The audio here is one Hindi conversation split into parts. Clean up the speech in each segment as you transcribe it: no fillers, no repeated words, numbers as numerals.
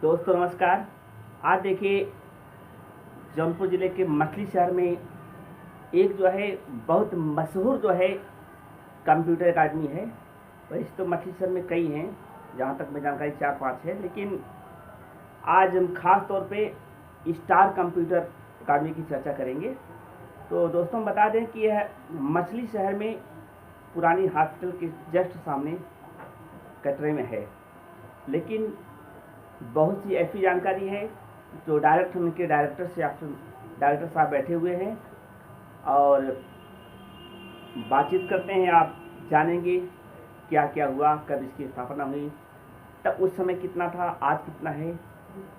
दोस्तों नमस्कार। आज देखिए जौनपुर ज़िले के मछली शहर में एक जो है बहुत मशहूर जो है कंप्यूटर अकादमी है। वैसे तो मछली शहर में कई हैं, जहाँ तक मैं जानकारी 4-5 है, लेकिन आज हम खास तौर पे स्टार कंप्यूटर अकादमी की चर्चा करेंगे। तो दोस्तों बता दें कि यह मछली शहर में पुरानी हॉस्पिटल के जस्ट सामने कटरे में है, लेकिन बहुत सी ऐसी जानकारी है जो डायरेक्टर साहब बैठे हुए हैं और बातचीत करते हैं। आप जानेंगे क्या क्या हुआ, कब इसकी स्थापना हुई, तब उस समय कितना था, आज कितना है।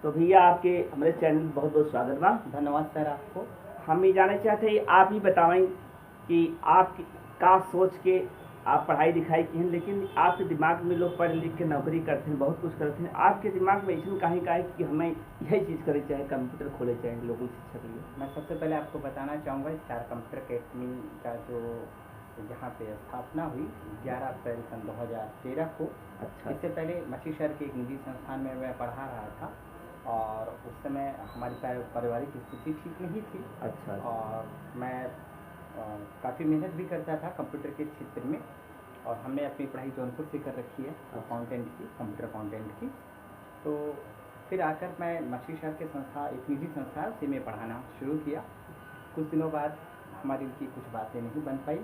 तो भैया आपके हमारे चैनल में बहुत बहुत स्वागत बा। धन्यवाद सर आपको। हम ये जानना चाहते हैं, आप ही बताएं कि आप का सोच के आप पढ़ाई लिखाई की हैं, लेकिन आपके दिमाग में लोग पढ़ लिख के नौकरी करते हैं, बहुत कुछ करते हैं, आपके दिमाग में ऐसा कहीं का है कि हमें यही चीज़ करें, चाहे कंप्यूटर खोले, चाहे लोगों की शिक्षा के लिए। मैं सबसे पहले आपको बताना चाहूँगा स्टार कंप्यूटर अकेडमी का जो यहाँ पे स्थापना हुई 11 अप्रैल सन 2013 को। अच्छा। इससे पहले मछली शहर के एक निजी संस्थान में मैं पढ़ा रहा था और उस समय हमारी पारिवारिक स्थिति ठीक नहीं थी। अच्छा। और मैं काफ़ी मेहनत भी करता था कंप्यूटर के क्षेत्र में, और हमने अपनी पढ़ाई जौनपुर से कर रखी है अकाउंटेंट की, कंप्यूटर अकाउंटेंट की। तो फिर आकर मैं मछली शहर के संस्था, एक निजी संस्था है, उसी में पढ़ाना शुरू किया। कुछ दिनों बाद हमारी उनकी कुछ बातें नहीं बन पाई,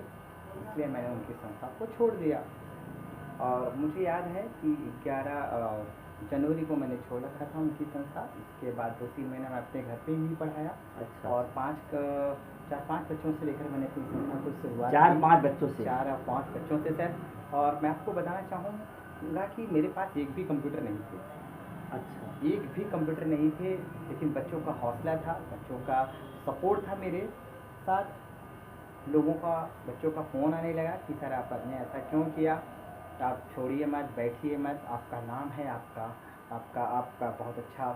इसलिए मैंने उनकी संस्था को छोड़ दिया। और मुझे याद है कि 11 जनवरी को मैंने छोड़ रखा था उनकी संस्था। इसके बाद 2-3 महीने मैं अपने घर पे ही पढ़ाया। अच्छा। और 4-5 बच्चों से लेकर मैंने अपनी संस्था को शुरुआत 4-5 बच्चों से? 4 या 5 बच्चों से सर। और मैं आपको बताना चाहूँगा कि मेरे पास एक भी कंप्यूटर नहीं थे। अच्छा। एक भी कंप्यूटर नहीं थे, लेकिन बच्चों का हौसला था, बच्चों का सपोर्ट था मेरे साथ। बच्चों का फ़ोन आने लगा कि सर आपने ऐसा क्यों किया, आप छोड़िए मत, बैठिए मत, आपका नाम है, आपका बहुत अच्छा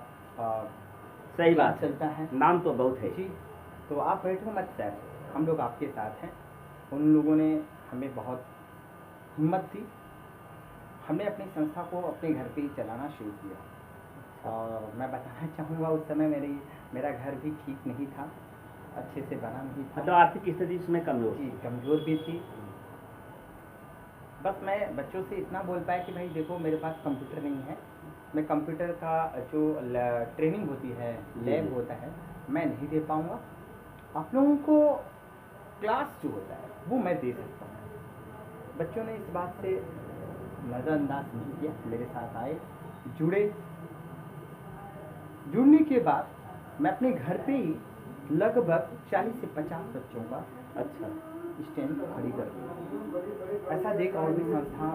सही बात चलता है, नाम तो बहुत है जी, तो आप बैठो मत सर, हम लोग आपके साथ हैं। उन लोगों ने हमें बहुत हिम्मत दी। हमने अपनी संस्था को अपने घर पे ही चलाना शुरू किया। और मैं बताना चाहूँगा उस समय मेरा घर भी ठीक नहीं था, अच्छे से बना नहीं था। तो आर्थिक स्थिति उसमें कमज़ोर भी थी। बस मैं बच्चों से इतना बोल पाया कि भाई देखो, मेरे पास कंप्यूटर नहीं है, मैं कंप्यूटर का जो ट्रेनिंग होती है, लैब होता है, मैं नहीं दे पाऊँगा। आप लोगों को क्लास जो होता है वो मैं दे सकता हूँ। बच्चों ने इस बात से नज़रअंदाज नहीं किया, मेरे साथ आए, जुड़ने के बाद मैं अपने घर पे ही लगभग 40 से 50 बच्चों का अच्छा स्टैंड खड़ी कर दिया। ऐसा देख और भी संस्था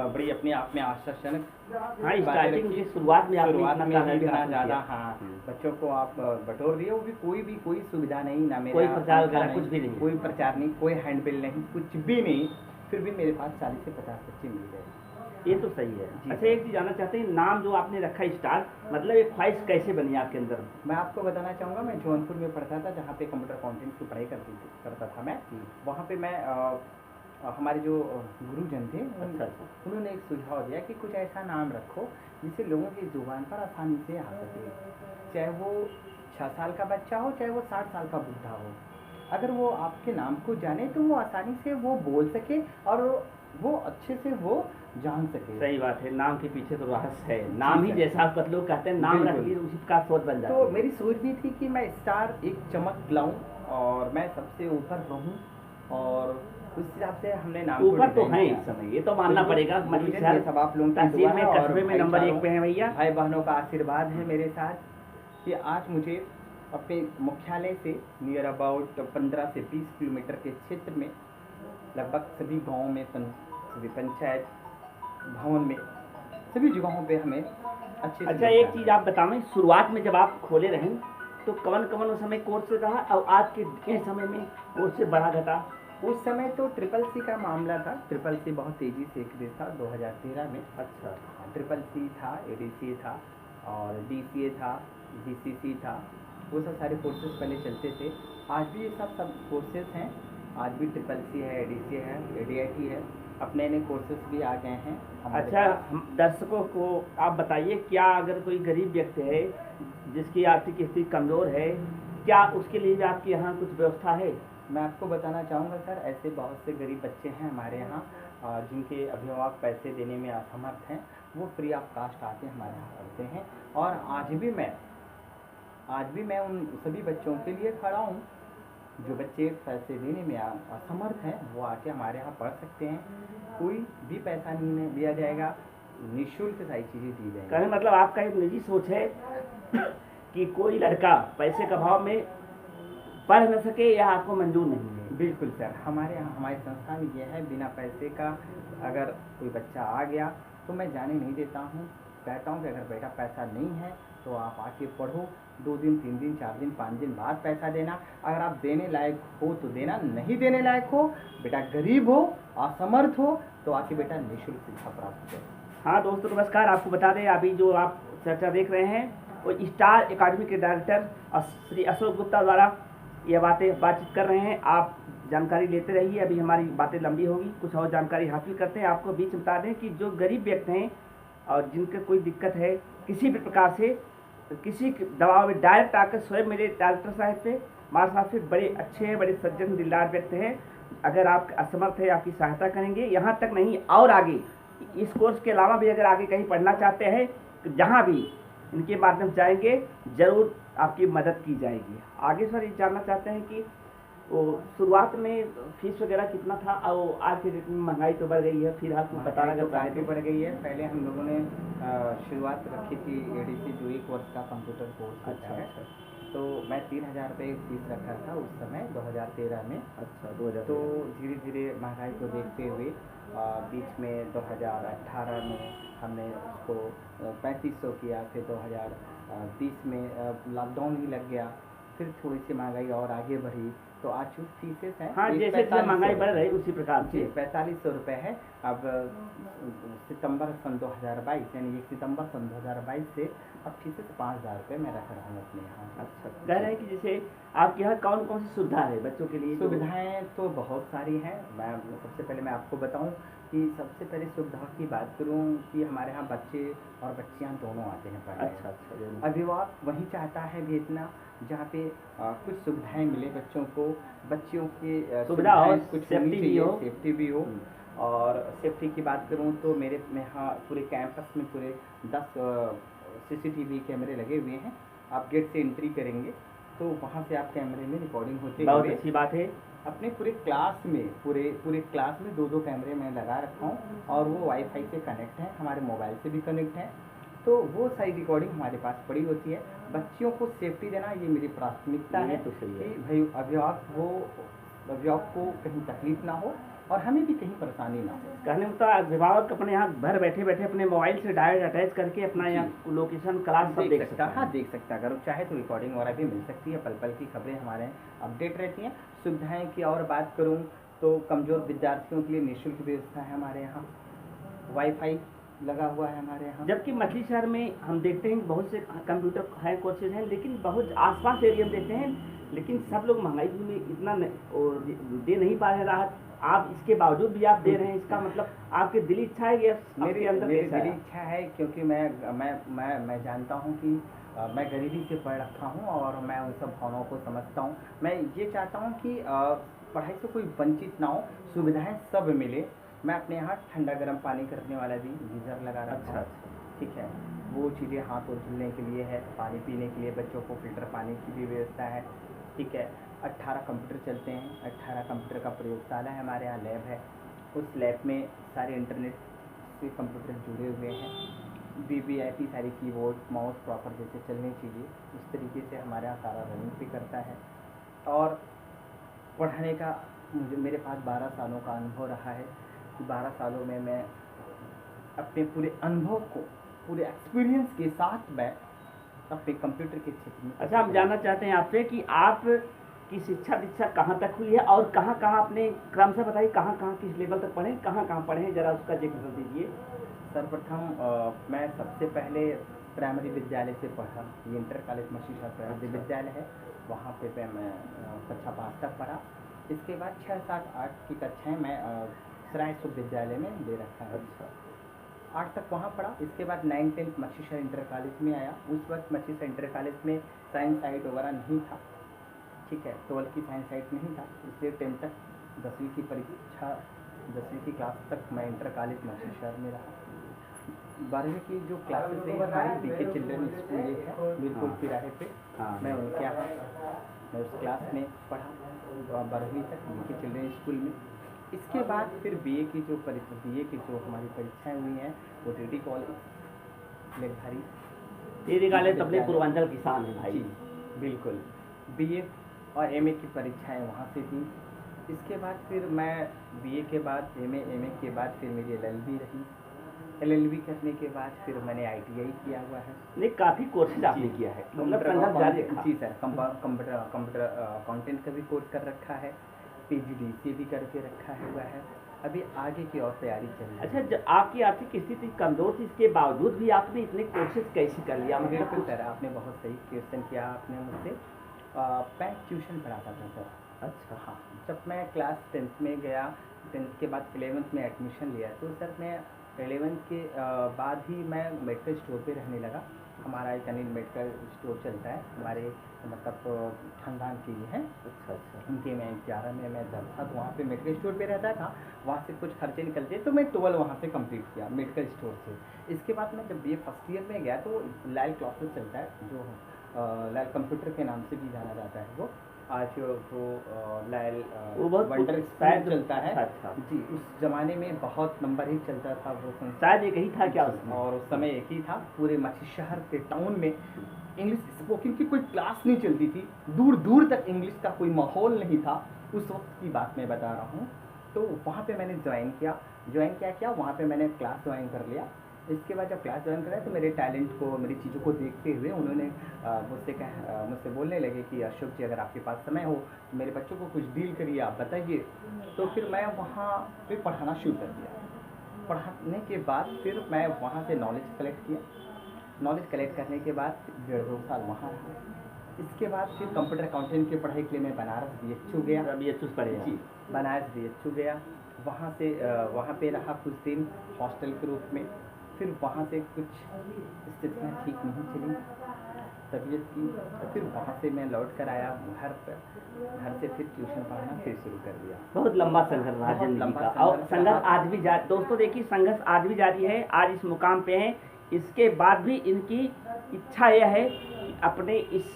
बड़ी अपने आप में आश्चर्यजनक। हाँ, स्टार्टिंग की शुरुआत में इतना ज़्यादा, हाँ, बच्चों को आप बटोर दिए, वो भी कोई सुविधा नहीं, ना मेरा कोई प्रचार वगैरह कुछ भी नहीं, कोई प्रचार नहीं, कोई हैंडबिल नहीं, कुछ भी नहीं, फिर भी मेरे पास 40 से 50 बच्चे मिल गए। ये तो सही है। अच्छा, एक चीज़ जानना चाहते हैं, नाम जो आपने रखा स्टार, मतलब एक ख्वाहिश कैसे बनी आपके अंदर? मैं आपको बताना चाहूँगा, मैं जौनपुर में पढ़ता था, जहाँ पे कंप्यूटर अकाउंटेंट की पढ़ाई करता था मैं। वहाँ पे मैं हमारे जो गुरुजन थे, उन्होंने एक सुझाव दिया कि कुछ ऐसा नाम रखो जिससे लोगों की जुबान पर आसानी से आ सके। चाहे वो 6 साल का बच्चा हो, चाहे वो 60 साल का बूढ़ा हो, अगर वो आपके नाम को जाने तो वो आसानी से वो बोल सके और वो अच्छे से वो जान सके। सही बात है, नाम के पीछे तो रहस्य है। नाम ही जैसा आप लोग कहते हैं, नाम रखिए उसी का सोच बन जाता है। तो मेरी सोच भी थी कि मैं स्टार एक चमक लाऊं और मैं सबसे ऊपर रहूं, और उस हिसाब से हमने नाम ऊपर तो है इस समय, ये तो मानना पड़ेगा। सब आप लोगों की दुआ है और में नंबर 1 पे है भैया। भाई बहनों का आशीर्वाद है मेरे साथ कि आज मुझे अपने मुख्यालय से नियर अबाउट 15 से 20 किलोमीटर के क्षेत्र में, लगभग सभी गाँव में, सभी पंचायत भवन में, सभी जगहों पे हमें अच्छे। अच्छा, एक चीज़ आप बताएं, शुरुआत में जब आप खोले रहें तो कवन उस समय कोर्स से रहा और आज के समय में कोर्स से बढ़ा घटा? उस समय तो CCC का मामला था। CCC बहुत तेज़ी से इंक्रीज था 2013 में। अच्छा। CCC था, ADCA था और DCA था, GCC था, वो सब सारे कोर्सेज पहले चलते थे। आज भी ये सब कोर्सेज हैं, आज भी CCC है, ADCA है, ADIT है, अपने नए कोर्सेज भी आ गए हैं हमारे अच्छा, पास। हम दर्शकों को आप बताइए, क्या अगर कोई गरीब व्यक्ति है जिसकी आर्थिक स्थिति कमज़ोर है, क्या उसके लिए भी आपके यहाँ कुछ व्यवस्था है? मैं आपको बताना चाहूँगा सर, ऐसे बहुत से गरीब बच्चे हैं हमारे यहाँ जिनके अभिभावक पैसे देने में असमर्थ हैं। वो फ्री ऑफ कास्ट आके हमारे यहाँ पढ़ते हैं। और आज भी मैं उन सभी बच्चों के लिए खड़ा हूँ जो बच्चे पैसे देने में असमर्थ हैं। वो आके हमारे यहाँ पढ़ सकते हैं। कोई भी पैसा नहीं दिया जाएगा, निःशुल्क सारी चीज़ें दी जाएंगी। कहने मतलब आपका एक निजी सोच है कि कोई लड़का पैसे के अभाव में पढ़ न सके, या आपको मंजूर नहीं है? बिल्कुल सर, हमारे यहाँ हमारी संस्था में यह है, बिना पैसे का अगर कोई बच्चा आ गया तो मैं जाने नहीं देता हूँ। कहता हूँ कि अगर बेटा पैसा नहीं है तो आप आके पढ़ो, 2 दिन 3 दिन 4 दिन 5 दिन बाद पैसा देना। अगर आप देने लायक हो तो देना, नहीं देने लायक हो, बेटा गरीब हो, असमर्थ हो, तो आके बेटा निःशुल्क शिक्षा प्राप्त करो। हाँ दोस्तों नमस्कार, आपको बता दें अभी जो आप चर्चा देख रहे हैं वो स्टार एकेडमी के डायरेक्टर श्री अशोक गुप्ता द्वारा ये बातचीत कर रहे हैं। आप जानकारी लेते रहिए, अभी हमारी बातें लंबी होगी, कुछ और जानकारी हासिल करते हैं। आपको बीच में बता दें कि जो गरीब व्यक्ति हैं और जिनके कोई दिक्कत है किसी भी प्रकार से, किसी दबाव में डायरेक्ट आकर स्वयं मेरे डायरेक्टर साहब से, मार साहब से, बड़े अच्छे हैं, बड़े सज्जन दिलदार व्यक्ति हैं। अगर आप असमर्थ है आपकी सहायता करेंगे। यहाँ तक नहीं और आगे इस कोर्स के अलावा भी अगर आगे कहीं पढ़ना चाहते हैं तो जहाँ भी इनके माध्यम से जाएंगे ज़रूर आपकी मदद की जाएगी। आगे सर ये जानना चाहते हैं कि वो शुरुआत में फीस वगैरह कितना था और आज के डेट में महंगाई तो बढ़ गई है, फिर आपको बताना तो काफ़ी बढ़ गई है। पहले हम लोगों ने शुरुआत रखी थी एडीसी जो 1 वर्ष का कंप्यूटर कोर्स होता है। तो मैं 3,000 रुपये फीस रखा था उस समय 2013 में। अच्छा 2000। तो धीरे धीरे महंगाई को देखते हुए बीच में 2018 में हमने उसको 3500 किया। फिर 2020 में लॉकडाउन ही लग गया, फिर थोड़ी सी महंगाई और आगे बढ़ी। तो आज जो फीसेस हैं, हाँ, जैसे महंगाई बढ़ रही उसी प्रकार से 4500 रुपये है। अब सितंबर सन 2022 यानी 1 सितंबर सन 2022 से अब फीसेस 5000 रुपये मैं रख रहा हूँ अपने यहाँ। अच्छा, कह रहे हैं कि जैसे आपके यहाँ कौन कौन सी सुविधा है बच्चों के लिए? सुविधाएं तो बहुत सारी हैं। मैं सबसे पहले मैं आपको बताऊं कि सबसे पहले सुविधा की बात करूं कि हमारे यहाँ बच्चे और बच्चियां दोनों आते हैं पढ़ने। अच्छा। अभिभावक वही चाहता है भेजना जहाँ पे कुछ सुविधाएं मिले बच्चों को, बच्चियों की सुविधा और कुछ सेफ्टी भी हो। और सेफ्टी की बात करूं तो मेरे यहाँ पूरे कैंपस में पूरे 10 CCTV कैमरे लगे हुए हैं। आप गेट से एंट्री करेंगे तो वहाँ से आप कैमरे में रिकॉर्डिंग होती है। बहुत अच्छी बात है। अपने पूरे क्लास में क्लास में 2 कैमरे मैं लगा रखा हूँ और वो वाईफाई से कनेक्ट है, हमारे मोबाइल से भी कनेक्ट है। तो वो सारी रिकॉर्डिंग हमारे पास पड़ी होती है। बच्चियों को सेफ्टी देना ये मेरी प्राथमिकता है तो सही है कि भाई अभिभावक को कहीं तकलीफ ना हो और हमें भी कहीं परेशानी ना हो। कहने में तो अभिभावक अपने यहाँ घर बैठे बैठे अपने मोबाइल से डायरेक्ट अटैच करके अपना यहाँ लोकेशन क्लास सब देख सकता है। हाँ, देख सकता है। अगर वो चाहे तो रिकॉर्डिंग वगैरह भी मिल सकती है। पल पल की खबरें हमारे अपडेट रहती हैं। सुविधाएं की और बात करूँ तो कमज़ोर विद्यार्थियों के लिए निःशुल्क व्यवस्था है हमारे यहाँ। वाईफाई लगा हुआ है हमारे यहाँ। जबकि मछली शहर में हम देखते हैं बहुत से कंप्यूटर है कोर्सेज हैं, लेकिन बहुत आसपास एरिया में देखते हैं, लेकिन सब लोग महंगाई में इतना दे नहीं पा रहे राहत। आप इसके बावजूद भी आप दे रहे हैं, इसका मतलब आपकी दिली इच्छा है या मेरी दिली इच्छा है? क्योंकि मैं जानता हूँ कि मैं गरीबी से पढ़ रखा हूँ और मैं उन सब भावनाओं को समझता हूँ। मैं ये चाहता हूँ कि पढ़ाई से कोई वंचित ना हो, सुविधाएं सब मिले। मैं अपने यहाँ ठंडा गर्म पानी करने वाला भी गीज़र लगा रखा हूँ। ठीक है, वो चीज़ें हाथ धुलने के लिए है, पानी पीने के लिए बच्चों को फिल्टर पानी की भी व्यवस्था है। ठीक है, 18 कंप्यूटर चलते हैं। 18 कंप्यूटर का प्रयोगशाला है हमारे यहाँ, लैब है। उस लैब में सारे इंटरनेट से कंप्यूटर जुड़े हुए हैं। VVIP सारी कीबोर्ड माउस प्रॉपर जैसे चलनी चाहिए उस तरीके से हमारे यहाँ सारा रनिंग भी करता है। और पढ़ाने का मेरे पास 12 सालों का अनुभव रहा है। 12 सालों में मैं अपने पूरे अनुभव को, पूरे एक्सपीरियंस के साथ मैं अपने कंप्यूटर के क्षेत्र में। अच्छा, हम जानना चाहते हैं आपसे कि आप की शिक्षा दीक्षा कहाँ तक हुई है और कहाँ अपने क्रम से बताइए, कहाँ किस लेवल तक पढ़े, कहाँ पढ़े हैं, जरा उसका जिक्र कर दीजिए। सर्वप्रथम मैं सबसे पहले प्राइमरी विद्यालय से पढ़ा। ये इंटर कॉलेज मछली शहर प्राइमरी विद्यालय है, वहाँ पे मैं कक्षा 5 तक पढ़ा। इसके बाद 6, 7, 8 की कक्षाएँ मैं सराय शुभ विद्यालय में ले रखा है। अच्छा 8 तक वहाँ पढ़ा। इसके बाद 9-10 मछली इंटर कॉलेज में आया। उस वक्त मछली इंटर कॉलेज में साइंस साइड वगैरह नहीं था, ठीक है, 12 की साइंस साइड नहीं था, इसलिए 10 तक 10वीं की परीक्षा 10वीं की क्लास तक मैं इंटर कॉलेज मछली शहर में रहा। 12वीं की जो क्लासेस है हमारी बीके चिल्ड्रन स्कूल ये है बिल्कुल तिराहे पे, हाँ। मैं उनके यहाँ मैं उस क्लास में पढ़ा 12वीं तक बीके चिल्ड्रन स्कूल में। इसके बाद फिर बीए की जो हमारी परीक्षाएं हुई हैं वो टीटी कॉलेज लेखधारी तेरे गाले तबले पूर्वांचल किसान है भाई। जी बिल्कुल। बीए और एमए की परीक्षाएं वहाँ से थी। इसके बाद फिर मैं बीए के बाद एमए के बाद फिर मेरी एलएलबी रही। एलएलबी करने के बाद फिर मैंने आईटीआई किया हुआ है। नहीं काफी कोर्सेज आपने किया है, मतलब संघर्ष जारी रखा। जी सर, कंप्यूटर अकाउंटेंट का भी कोर्स कर रखा है, पीजीडीसीए भी करके रखा हुआ है। अभी आगे की और तैयारी चल रही है। अच्छा जब आपकी आर्थिक स्थिति कमजोर थी, इसके बावजूद भी आपने इतने कोर्सेज कैसे कर लिया? बिल्कुल सर, आपने बहुत सही क्वेश्चन किया आपने मुझसे। मैं ट्यूशन पढ़ाता था सर। अच्छा हाँ, जब मैं क्लास 10th में गया, 10th के बाद 11th में एडमिशन लिया, तो सर मैं 11th के बाद ही मैं मेडिकल स्टोर पे रहने लगा। हमारा एक अनिल मेडिकल स्टोर चलता है हमारे, मतलब खानदान के लिए है। अच्छा अच्छा। उनके मैं 11 में मैं दस था, तो वहाँ पे मेडिकल स्टोर पे रहता था। वहाँ से कुछ खर्चे निकलते, तो मैं 12 वहाँ से कंप्लीट किया मेडिकल स्टोर से। इसके बाद मैं जब बीए फर्स्ट ईयर में गया तो लाइल क्लासेस चलता है, जो लाइल कंप्यूटर के नाम से भी जाना जाता है वो। आज वो लाइल वो बहुत वंडर शायद चलता है। अच्छा। जी, उस ज़माने में बहुत नंबर ही चलता था वो संस्था। शायद एक ही था क्या उसमें? और उस समय एक ही था पूरे मछली शहर के टाउन में। इंग्लिश स्पोकन की कोई क्लास नहीं चलती थी, दूर दूर तक इंग्लिश का कोई माहौल नहीं था। उस वक्त की बात मैं बता रहा हूँ। तो वहाँ पे मैंने ज्वाइन किया वहाँ पे मैंने क्लास ज्वाइन कर लिया। इसके बाद जब क्लास ज्वाइन करा तो मेरे टैलेंट को, मेरी चीज़ों को देखते हुए उन्होंने मुझसे बोलने लगे कि अशोक जी, अगर आपके पास समय हो तो मेरे बच्चों को कुछ डील करिए, आप बताइए। तो फिर मैं वहाँ पे पढ़ाना शुरू कर दिया। पढ़ाने के बाद फिर मैं वहाँ से नॉलेज कलेक्ट किया। नॉलेज कलेक्ट करने के बाद 1.5-2 साल वहाँ रहा। इसके बाद फिर कंप्यूटर अकाउंटेंट की पढ़ाई के लिए मैं बनारस BHU गया। BHU पढ़े जी, बनारस BHU गया। वहाँ से वहाँ पे रहा कुछ दिन हॉस्टल के रूप में। फिर वहाँ से कुछ स्थितियाँ ठीक नहीं चली तबीयत की, तो फिर वहाँ से मैं लौट कर आया घर पर। घर से फिर ट्यूशन पढ़ाना फिर शुरू कर दिया। बहुत लंबा संघर्ष रहा जिंदगी का, और संघर्ष आज भी जारी। दोस्तों देखिए, संघर्ष आज भी जारी है। आज इस मुकाम पे हैं, इसके बाद भी इनकी इच्छा यह है कि अपने इस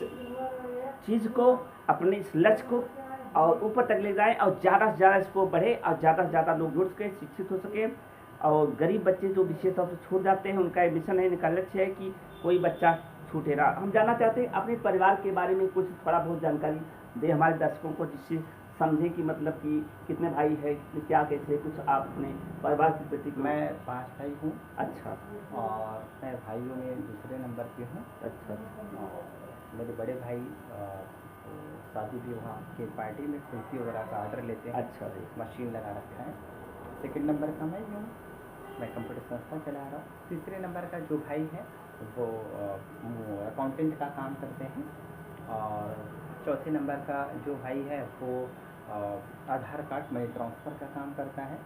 चीज़ को, अपने इस लक्ष्य को और ऊपर तक ले जाएं, और ज़्यादा से ज़्यादा इसको बढ़े, और ज़्यादा से ज़्यादा लोग जुड़ सके, शिक्षित हो सके। और गरीब बच्चे जो विशेष तौर से छूट जाते हैं, उनका एक मिशन है, इनका लक्ष्य है कि कोई बच्चा छूटे ना। हम जानना चाहते हैं अपने परिवार के बारे में कुछ थोड़ा बहुत जानकारी दे हमारे दर्शकों को, जिससे समझे कि मतलब कि कितने भाई है, क्या कैसे, कुछ आप अपने परिवार के प्रति। मैं 5 भाई हूँ। अच्छा। और मैं भाइयों में दूसरे नंबर पे हूँ। अच्छा। और मेरे बड़े भाई शादी विवाह के पार्टी में कुल्फी वगैरह का ऑर्डर लेते हैं। अच्छा। मशीन लगा रखा है। सेकंड नंबर का मैं हूँ, मैं कंप्यूटर संस्था चला रहा हूँ। तीसरे नंबर का जो भाई है वो अकाउंटेंट का काम करते हैं। और चौथे नंबर का जो भाई है वो आधार कार्ड मनी ट्रांसफ़र का काम करता है।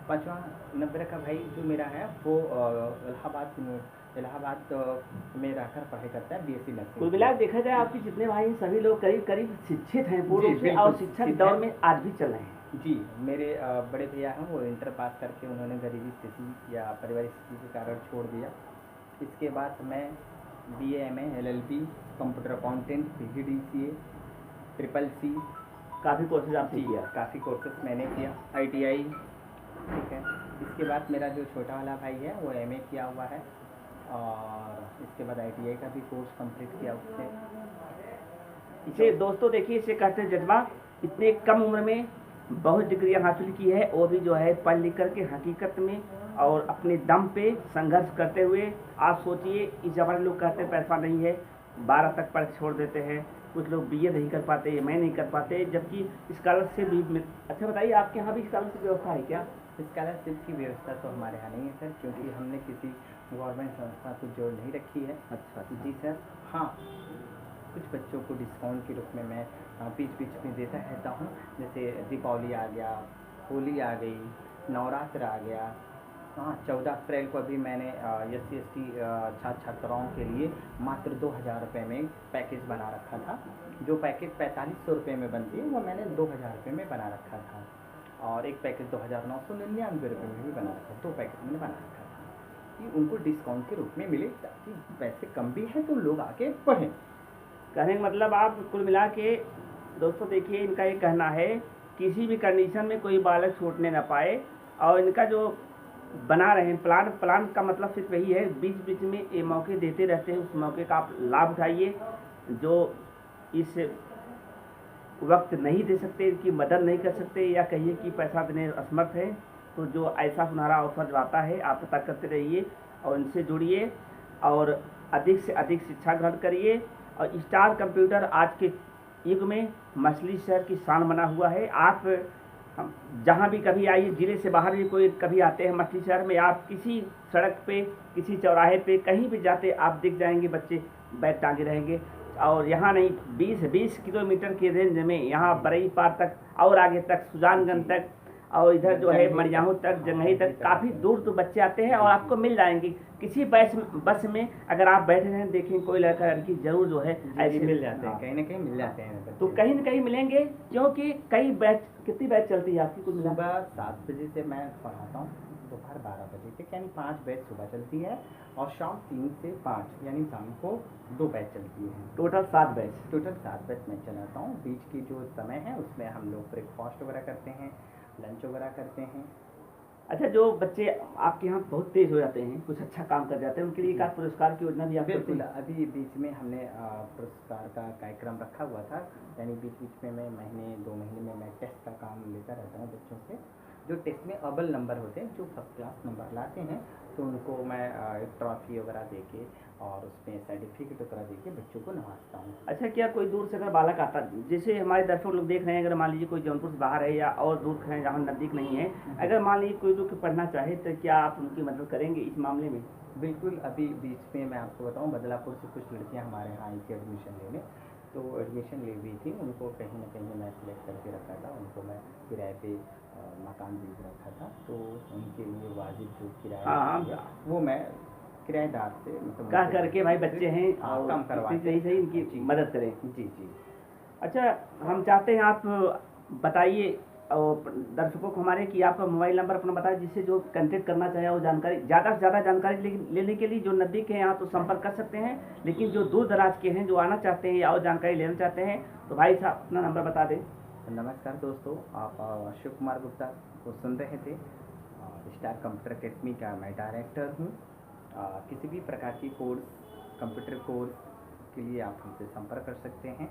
5वां नंबर का भाई जो मेरा है वो इलाहाबाद में रहकर पढ़ाई करता है, BSc नर्सिंग। कुल मिलाकर देखा जाए आपके जितने भाई हैं सभी लोग करीब करीब शिक्षित हैं पूर्ण रूप से, बिल्कुल और शिक्षक शिक्षित दौर हैं। में आज भी चल रहे हैं। जी, मेरे बड़े भैया हैं, वो इंटर पास करके उन्होंने गरीबी स्थिति या पारिवारिक स्थिति के कारण छोड़ दिया। इसके बाद मैं BA MA LLB computer accountant PGDCA CCC काफ़ी कोर्सेज आपने किया। काफ़ी कोर्सेज मैंने किया, ITI, ठीक है। इसके बाद मेरा जो छोटा वाला भाई है वो MA किया हुआ है, और इसके बाद ITI का भी कोर्स कंप्लीट किया उसने। इसे दोस्तों देखिए, इसे कहते हैं जज्बा। इतने कम उम्र में बहुत डिग्रियां हासिल की है, और भी जो है पढ़ लिख करके हकीकत में और अपने दम पे संघर्ष करते हुए। आप सोचिए, इस जमाने लोग कहते हैं पैसा नहीं है, 12 तक पढ़ छोड़ देते हैं। कुछ लोग BA नहीं कर पाते, MA नहीं कर पाते, जबकि स्कॉलरशिप भी। अच्छा बताइए, आपके यहाँ भी स्कॉलरशिप व्यवस्था है क्या? स्कॉलरशिप की व्यवस्था तो हमारे यहाँ नहीं है सर, क्योंकि हमने किसी गवर्नमेंट संस्था को जोड़ नहीं रखी है। अच्छा। जी सर। हाँ, कुछ बच्चों को डिस्काउंट के रूप में मैं बीच बीच में देता रहता हूँ। जैसे दीपावली आ गया, होली आ गई, नवरात्र आ गया। हाँ, 14 अप्रैल को अभी मैंने SC/ST छात्र छात्राओं के लिए मात्र 2000 रुपये में पैकेज बना रखा था। जो पैकेज 4500 रुपये में बनती है वो मैंने 2000 रुपये में बना रखा था, और एक पैकेज 2999 रुपये में भी बना रखा, 2 पैकेज मैंने बना रखा था कि उनको डिस्काउंट के रूप में मिले, ताकि पैसे कम भी हैं तो लोग आके पढ़ें। कहने का मतलब आप कुल मिला के दोस्तों देखिए, इनका ये कहना है किसी भी कंडीशन में कोई बालक छूटने ना पाए, और इनका जो बना रहे हैं प्लान का मतलब सिर्फ यही है, बीच बीच में ये मौके देते रहते हैं, उस मौके का आप लाभ उठाइए। जो इस वक्त नहीं दे सकते, इनकी मदद नहीं कर सकते, या कहिए कि पैसा देने असमर्थ है, तो जो ऐसा सुनहरा अवसर जो आता है आप पता करते रहिए और इनसे जुड़िए और अधिक से अधिक शिक्षा ग्रहण करिए। और स्टार कंप्यूटर आज के युग में मछली शहर की शान बना हुआ है। आप जहाँ भी कभी आइए, ज़िले से बाहर भी कोई कभी आते हैं मछली शहर में, आप किसी सड़क पे, किसी चौराहे पे, कहीं भी जाते आप दिख जाएंगे बच्चे बैग टांगे रहेंगे। और यहाँ नहीं, 20 किलोमीटर के रेंज में यहाँ बरई पार तक और आगे तक सुजानगंज तक और इधर जो है मरियाहू तक, जंगही तक, काफ़ी दूर तो बच्चे आते हैं और आपको मिल जाएंगे। किसी बस में अगर आप बैठे हैं, देखें कोई लड़का लड़की जरूर जो है ऐसे मिल जाते हैं, कहीं ना कहीं मिल जाते हैं, तो कहीं ना कहीं मिलेंगे। क्योंकि कई बैच, कितनी बैच चलती है आपकी? कुछ सुबह 7 बजे से मैं पढ़ाता हूँ, दोपहर 12 बजे तक, यानी 5 बैच सुबह चलती है, और शाम 3 से 5 यानी शाम को 2 बैच चलती है। Total 7 batch. टोटल 7 बैच मैं चलाता हूँ। बीच की जो समय है उसमें हम लोग ब्रेकफास्ट वगैरह करते हैं, लंच वगैरह करते हैं। अच्छा, जो बच्चे आपके यहाँ बहुत तेज हो जाते हैं, कुछ अच्छा काम कर जाते हैं, उनके लिए एक पुरस्कार की योजना भी आप करते बिल्कुल, हैं? अभी बीच में हमने पुरस्कार का कार्यक्रम रखा हुआ था, यानी बीच बीच में मैं महीने 2 महीने में मैं टेस्ट का काम लेता रहता हूँ बच्चों से। जो टेस्ट में अव्वल नंबर होते हैं, जो फर्स्ट क्लास नंबर लाते हैं, तो उनको मैं एक ट्रॉफी वगैरह देके और उसमें सर्टिफिकेट वगैरह देके बच्चों को नवाजता हूँ। अच्छा, क्या कोई दूर से अगर बालक आता, जैसे हमारे दर्शक लोग देख रहे हैं, अगर मान लीजिए कोई जौनपुर से बाहर है या और दूर है जहाँ नज़दीक नहीं है, अगर मान लीजिए कोई दूर पढ़ना चाहे, तो क्या आप उनकी मदद करेंगे इस मामले में? बिल्कुल, अभी बीच में मैं आपको बताऊं, बदलापुर से कुछ लड़कियां हमारे यहाँ आई थी एडमिशन लेने, तो एडमिशन ले हुई थी, उनको कहीं ना कहीं मैं सिलेक्ट करके रखा था, उनको मैं किराए पे मकान दे रखा था, तो उनके लिए वाजिब जो किराया वो मैं किराएदार से मतलब कह करके भाई बच्चे हैं और कम करवा सही इनकी मदद करें। जी जी। अच्छा, हम चाहते हैं आप बताइए और दर्शकों को हमारे कि आपका मोबाइल नंबर अपना बताएं, जिससे जो कंटेक्ट करना चाहे वो जानकारी, ज़्यादा से ज़्यादा जानकारी लेने के लिए जो नज़दीक है यहाँ तो संपर्क कर सकते हैं, लेकिन जो दूर दराज के हैं, जो आना चाहते हैं या और जानकारी लेना चाहते हैं, तो भाई साहब अपना नंबर बता दें। नमस्कार दोस्तों, आप शिव कुमार गुप्ता को सुन रहे थे। स्टार कंप्यूटर अकेडमी का मैं डायरेक्टर हूँ। किसी भी प्रकार की कोर्स, कंप्यूटर कोर्स के लिए आप हमसे संपर्क कर सकते हैं।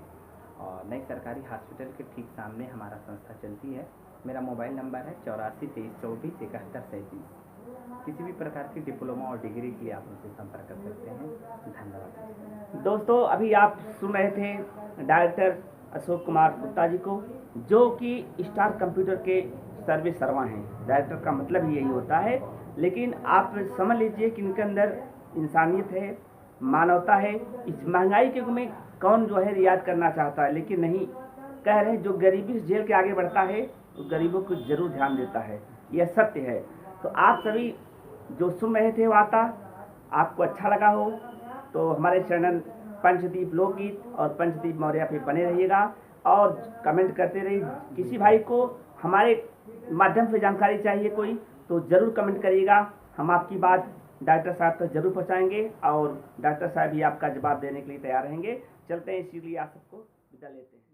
और नई सरकारी हॉस्पिटल के ठीक सामने हमारा संस्था चलती है। मेरा मोबाइल नंबर है 84 23 24 71 37। किसी भी प्रकार की डिप्लोमा और डिग्री के लिए आप हमसे संपर्क कर सकते हैं। धन्यवाद दोस्तों। अभी आप सुन रहे थे डायरेक्टर अशोक कुमार गुप्ता जी को, जो कि स्टार कंप्यूटर के सर्विस सर्वा हैं। डायरेक्टर का मतलब ही यही होता है, लेकिन आप समझ लीजिए कि इनके अंदर इंसानियत है, मानवता है। इस महंगाई के युग में कौन जो है रियायत करना चाहता है, लेकिन नहीं, कह रहे हैं जो गरीबी से झेल के आगे बढ़ता है वो गरीबों को जरूर ध्यान देता है, यह सत्य है। तो आप सभी जो सुन रहे थे वार्ता, आपको अच्छा लगा हो तो हमारे चैनल पंचदीप लोकगीत और पंचदीप मौर्य पे बने रहिएगा और कमेंट करते रहिए। किसी भाई को हमारे माध्यम से जानकारी चाहिए कोई, तो ज़रूर कमेंट करिएगा। हम आपकी बात डॉक्टर साहब तक जरूर पहुंचाएंगे और डॉक्टर साहब भी आपका जवाब देने के लिए तैयार रहेंगे। चलते हैं, इसीलिए आप सबको विदा लेते हैं।